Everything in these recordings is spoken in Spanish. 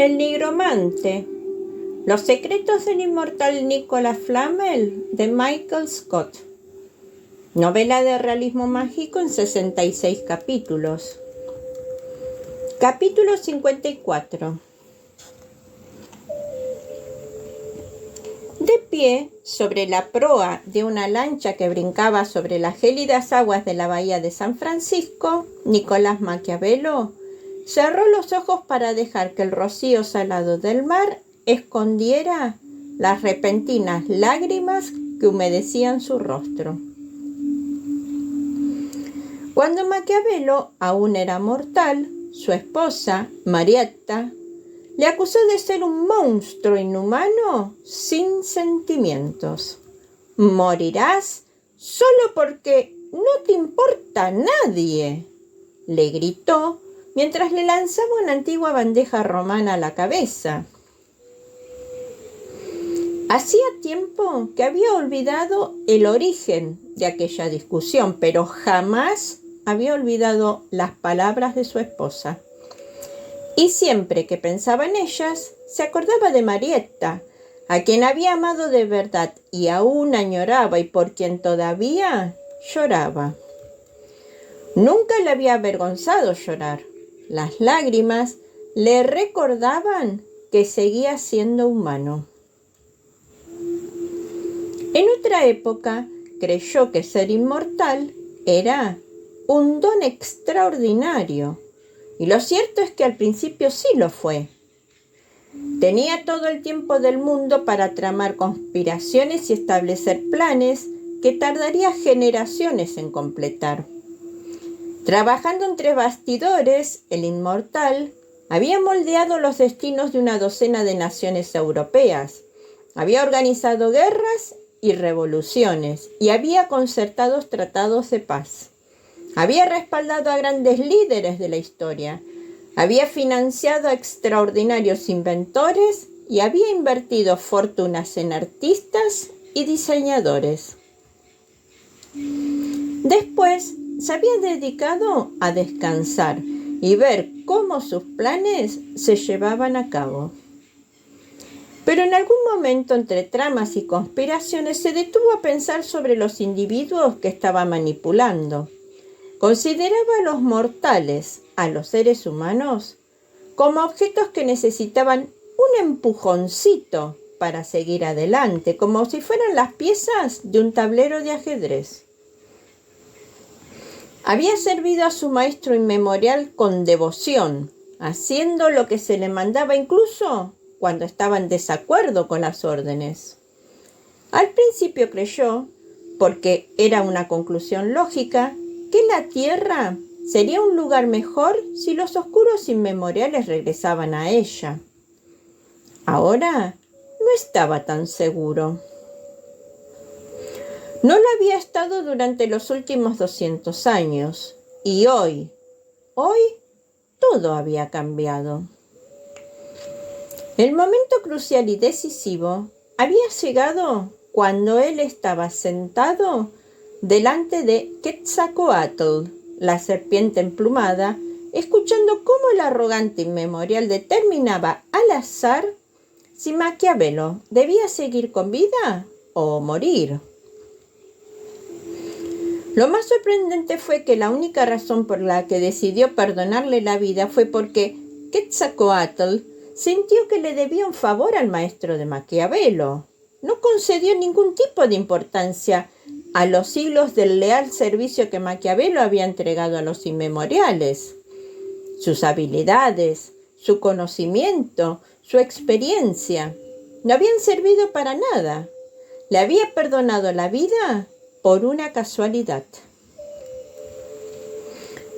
El nigromante. Los secretos del inmortal Nicolas Flamel de Michael Scott. Novela de realismo mágico en 66 capítulos. Capítulo 54. De pie sobre la proa de una lancha que brincaba sobre las gélidas aguas de la bahía de San Francisco, Nicolás Maquiavelo cerró los ojos para dejar que el rocío salado del mar escondiera las repentinas lágrimas que humedecían su rostro. Cuando Maquiavelo aún era mortal, su esposa, Marietta, le acusó de ser un monstruo inhumano sin sentimientos. «Morirás solo porque no te importa nadie», le gritó mientras le lanzaba una antigua bandeja romana a la cabeza. Hacía tiempo que había olvidado el origen de aquella discusión, pero jamás había olvidado las palabras de su esposa. Y siempre que pensaba en ellas, se acordaba de Marietta, a quien había amado de verdad y aún añoraba y por quien todavía lloraba. Nunca le había avergonzado llorar. Las lágrimas le recordaban que seguía siendo humano. En otra época creyó que ser inmortal era un don extraordinario, y lo cierto es que al principio sí lo fue. Tenía todo el tiempo del mundo para tramar conspiraciones y establecer planes que tardaría generaciones en completar. Trabajando entre bastidores, el inmortal había moldeado los destinos de una docena de naciones europeas, había organizado guerras y revoluciones y había concertado tratados de paz. Había respaldado a grandes líderes de la historia, había financiado a extraordinarios inventores y había invertido fortunas en artistas y diseñadores. Después se había dedicado a descansar y ver cómo sus planes se llevaban a cabo. Pero en algún momento, entre tramas y conspiraciones, se detuvo a pensar sobre los individuos que estaba manipulando. Consideraba a los mortales, a los seres humanos, como objetos que necesitaban un empujoncito para seguir adelante, como si fueran las piezas de un tablero de ajedrez. Había servido a su maestro inmemorial con devoción, haciendo lo que se le mandaba incluso cuando estaba en desacuerdo con las órdenes. Al principio creyó, porque era una conclusión lógica, que la Tierra sería un lugar mejor si los oscuros inmemoriales regresaban a ella. Ahora no estaba tan seguro. No lo había estado durante los últimos 200 años, y hoy, todo había cambiado. El momento crucial y decisivo había llegado cuando él estaba sentado delante de Quetzalcóatl, la serpiente emplumada, escuchando cómo el arrogante inmemorial determinaba al azar si Maquiavelo debía seguir con vida o morir. Lo más sorprendente fue que la única razón por la que decidió perdonarle la vida fue porque Quetzalcóatl sintió que le debía un favor al maestro de Maquiavelo. No concedió ningún tipo de importancia a los siglos del leal servicio que Maquiavelo había entregado a los inmemoriales. Sus habilidades, su conocimiento, su experiencia no habían servido para nada. Le había perdonado la vida por una casualidad.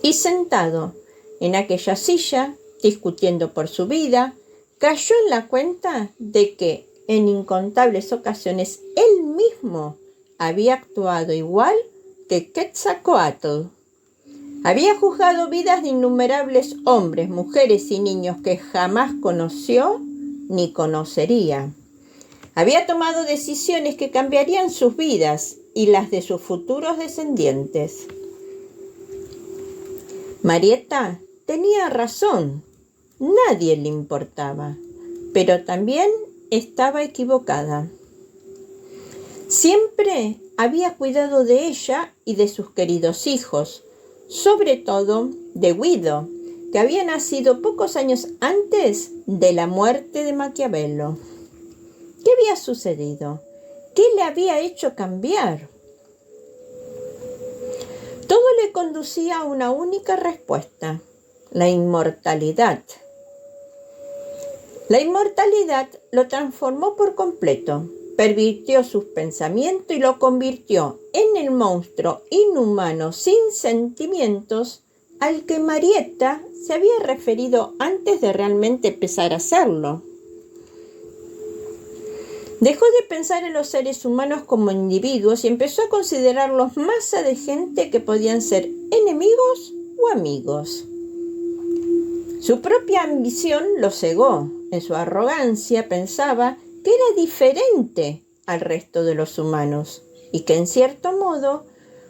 Y sentado en aquella silla, discutiendo por su vida, cayó en la cuenta de que en incontables ocasiones él mismo había actuado igual que Quetzalcóatl. Había juzgado vidas de innumerables hombres, mujeres y niños que jamás conoció ni conocería. Había tomado decisiones que cambiarían sus vidas y las de sus futuros descendientes. Marietta tenía razón. nadie le importaba, pero también estaba equivocada. Siempre había cuidado de ella y de sus queridos hijos, sobre todo de Guido, que había nacido pocos años antes de la muerte de Maquiavelo. ¿Qué había sucedido? ¿Qué le había hecho cambiar? Todo le conducía a una única respuesta: la inmortalidad. La inmortalidad lo transformó por completo, pervirtió sus pensamientos y lo convirtió en el monstruo inhumano sin sentimientos al que Marietta se había referido antes de realmente empezar a hacerlo. Dejó de pensar en los seres humanos como individuos y empezó a considerarlos masa de gente que podían ser enemigos o amigos. Su propia ambición lo cegó. En su arrogancia pensaba que era diferente al resto de los humanos y que en cierto modo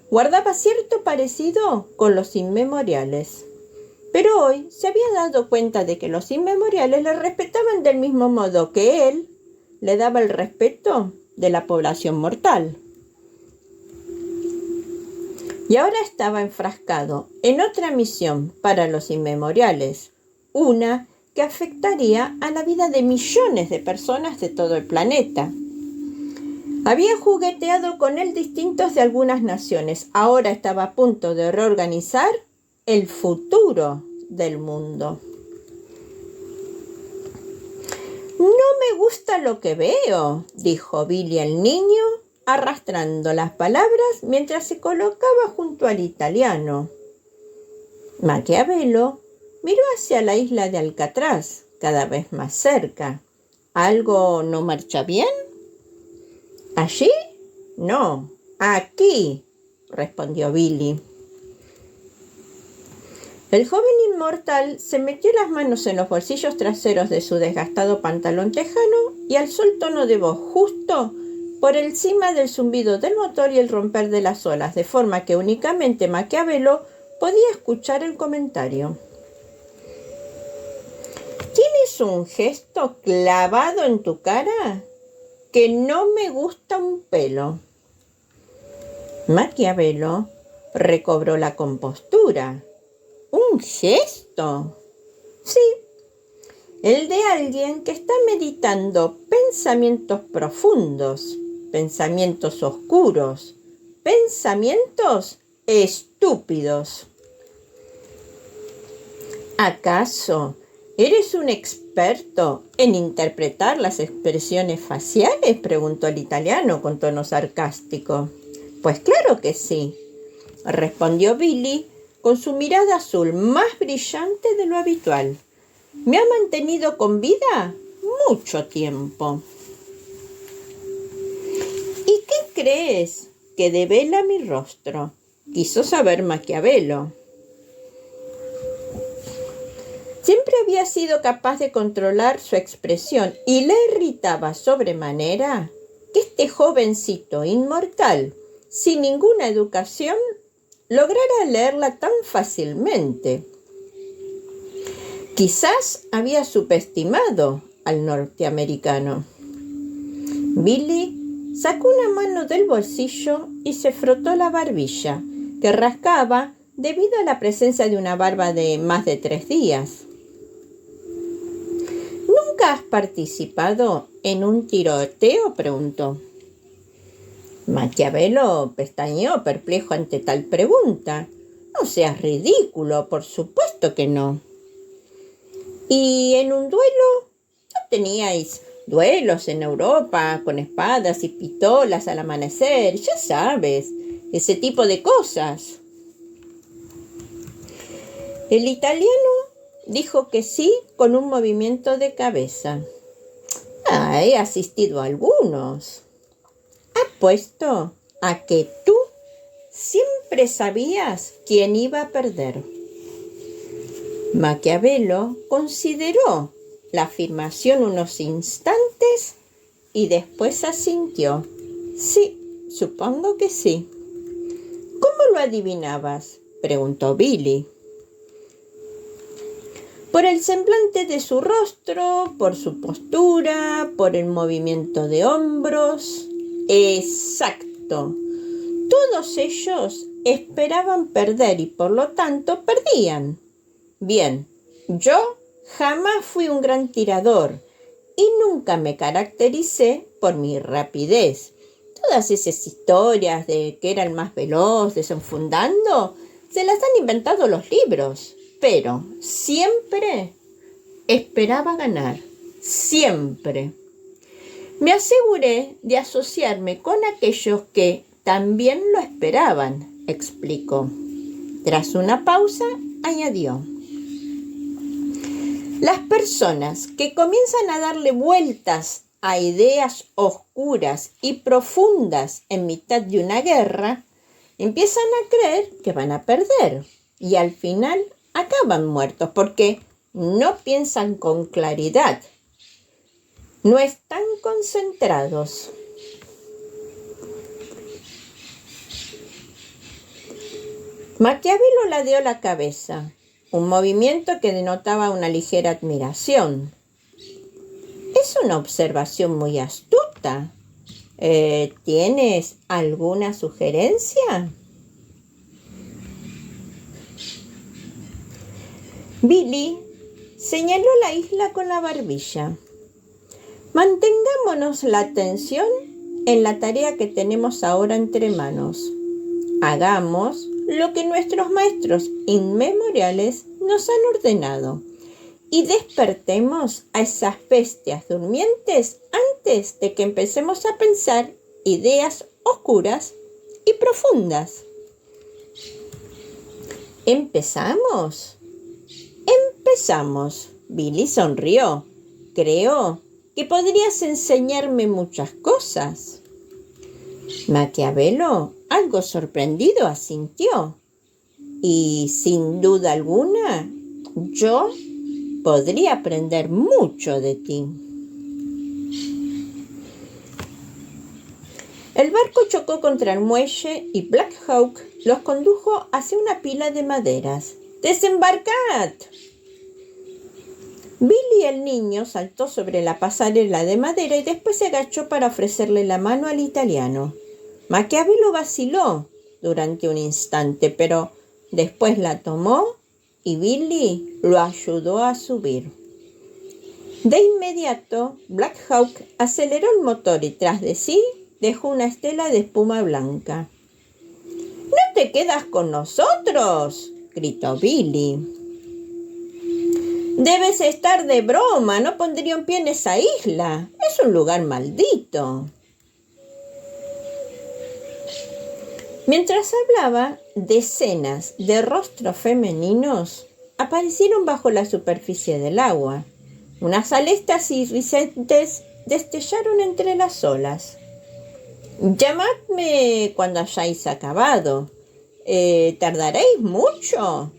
guardaba cierto parecido con los inmemoriales. Pero hoy se había dado cuenta de que los inmemoriales le respetaban del mismo modo que él le daba el respeto de la población mortal. Y ahora estaba enfrascado en otra misión para los inmemoriales, una que afectaría a la vida de millones de personas de todo el planeta. Había jugueteado con él distintos de algunas naciones. Ahora estaba a punto de reorganizar el futuro del mundo. No me gusta lo que veo, dijo Billy el niño, arrastrando las palabras mientras se colocaba junto al italiano. Maquiavelo miró hacia la isla de Alcatraz, cada vez más cerca. ¿Algo no marcha bien? ¿Allí? No, aquí, respondió Billy. El joven inmortal se metió las manos en los bolsillos traseros de su desgastado pantalón tejano y alzó el tono de voz justo por encima del zumbido del motor y el romper de las olas, de forma que únicamente Maquiavelo podía escuchar el comentario. ¿Tienes un gesto clavado en tu cara que no me gusta un pelo? Maquiavelo recobró la compostura. ¿Un gesto? Sí, el de alguien que está meditando pensamientos profundos, pensamientos oscuros, pensamientos estúpidos. ¿Acaso eres un experto en interpretar las expresiones faciales?, preguntó el italiano con tono sarcástico. Pues claro que sí, respondió Billy con su mirada azul más brillante de lo habitual. Me ha mantenido con vida mucho tiempo. ¿Y qué crees que devela mi rostro?, quiso saber Maquiavelo. Siempre había sido capaz de controlar su expresión y le irritaba sobremanera que este jovencito inmortal, sin ninguna educación, lograra leerla tan fácilmente. Quizás había subestimado al norteamericano. Billy sacó una mano del bolsillo y se frotó la barbilla, que rascaba debido a la presencia de una barba de más de 3 días. ¿Nunca has participado en un tiroteo?, preguntó. Maquiavelo pestañeó perplejo ante tal pregunta. No seas ridículo, por supuesto que no. ¿Y en un duelo? ¿No teníais duelos en Europa con espadas y pistolas al amanecer? Ya sabes, ese tipo de cosas. El italiano dijo que sí con un movimiento de cabeza. He asistido a algunos. Apuesto a que tú siempre sabías quién iba a perder. Maquiavelo consideró la afirmación unos instantes y después asintió. Sí, supongo que sí. ¿Cómo lo adivinabas?, preguntó Billy. por el semblante de su rostro, por su postura, por el movimiento de hombros. Exacto. Todos ellos esperaban perder y por lo tanto perdían. Bien, yo jamás fui un gran tirador y nunca me caractericé por mi rapidez. Todas esas historias de que era el más veloz, desenfundando, se las han inventado los libros. Pero siempre esperaba ganar. Siempre. Me aseguré de asociarme con aquellos que también lo esperaban, explicó. Tras una pausa, añadió: las personas que comienzan a darle vueltas a ideas oscuras y profundas en mitad de una guerra, empiezan a creer que van a perder y al final acaban muertos porque no piensan con claridad, no están concentrados. Maquiavelo ladeó la cabeza, un movimiento que denotaba una ligera admiración. Es una observación muy astuta. ¿Tienes alguna sugerencia? Billy señaló la isla con la barbilla. Mantengámonos la atención en la tarea que tenemos ahora entre manos. Hagamos lo que nuestros maestros inmemoriales nos han ordenado y despertemos a esas bestias durmientes antes de que empecemos a pensar ideas oscuras y profundas. ¿Empezamos? Empezamos. Billy sonrió. Creo que podrías enseñarme muchas cosas. Maquiavelo, algo sorprendido, asintió. Y sin duda alguna, yo podría aprender mucho de ti. El barco chocó contra el muelle y Black Hawk los condujo hacia una pila de maderas. ¡Desembarcad! Billy el niño saltó sobre la pasarela de madera y después se agachó para ofrecerle la mano al italiano. Maquiavelo vaciló durante un instante, pero después la tomó y Billy lo ayudó a subir. De inmediato, Black Hawk aceleró el motor y tras de sí dejó una estela de espuma blanca. «¿No te quedas con nosotros?», gritó Billy. «Debes estar de broma, no pondría un pie en esa isla. Es un lugar maldito». Mientras hablaba, decenas de rostros femeninos aparecieron bajo la superficie del agua. Unas aletas iridiscentes destellaron entre las olas. «Llamadme cuando hayáis acabado. ¿Tardaréis mucho?»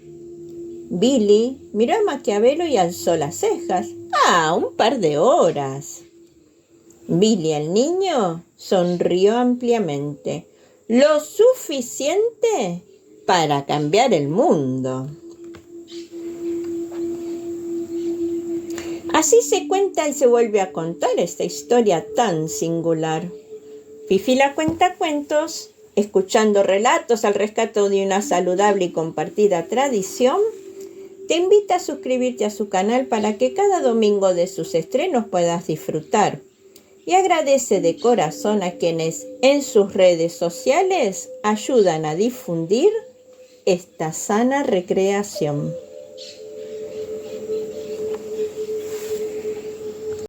Billy miró a Maquiavelo y alzó las cejas. «Ah, un par de horas». Billy el niño sonrió ampliamente. «Lo suficiente para cambiar el mundo». Así se cuenta y se vuelve a contar esta historia tan singular. Fifi la Cuentacuentos, escuchando relatos al rescate de una saludable y compartida tradición, te invita a suscribirte a su canal para que cada domingo de sus estrenos puedas disfrutar. Y agradece de corazón a quienes en sus redes sociales ayudan a difundir esta sana recreación.